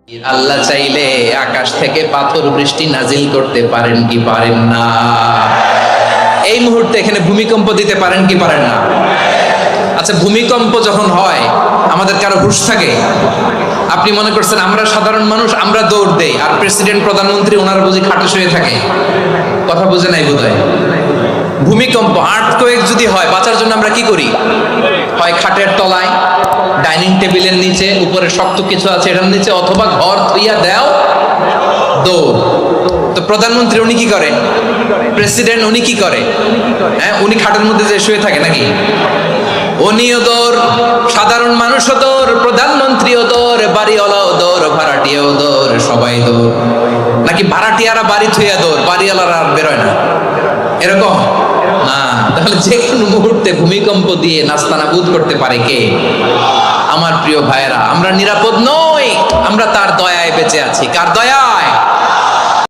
আল্লাহ চাইলে আকাশ থেকে পাথর বৃষ্টি নাজিল করতে পারেন কি পারেন না? এই মুহূর্তে এখানে ভূমিকম্প দিতে পারেন কি পারেন না? আচ্ছা, ভূমিকম্প যখন হয় আমাদের কারো হুঁশ থাকে? আপনি মনে করছেন আমরা সাধারণ মানুষ, আমরা দৌড় দেই, আর প্রেসিডেন্ট প্রধানমন্ত্রী ওনারা বুঝি খাটে শুয়ে থাকে? কথা বুঝে নাই বোধহয়। ভূমিকম্প, আর্থকোয়েক যদি হয়, বাঁচার জন্য আমরা কি করি? হয় খাটের তলায়, ডাইনিং টেবিলের নিচে, উপরে শক্ত কিছু আছে এটার নিচে, অথবা ঘর থইয়া দেও দৌড়। তো প্রধানমন্ত্রী উনি কি করে? প্রেসিডেন্ট উনি কি করে? হ্যাঁ, উনি খাটের মধ্যে যে শুয়ে থাকে নাকি? উনিও দৌড়, সাধারণ মানুষও দৌড়, প্রধানমন্ত্রীও দৌড়, বাড়িওয়ালাও দৌড়, ভাড়াটিয়াও দৌড়, সবাই দৌড়। নাকি ভাড়াটিয়ারা বাড়ি থইয়া দৌড়, বাড়িওয়ালারা আর বেরোয় না? এরকম না। তাহলে যে কোনো মুহূর্তে ভূমিকম্প দিয়ে নাস্তানাবুদ করতে পারে কে? আমার প্রিয় ভাইয়েরা, আমরা নিরাপদ নই, আমরা তার দয়ায় বেঁচে আছি। কার দয়া?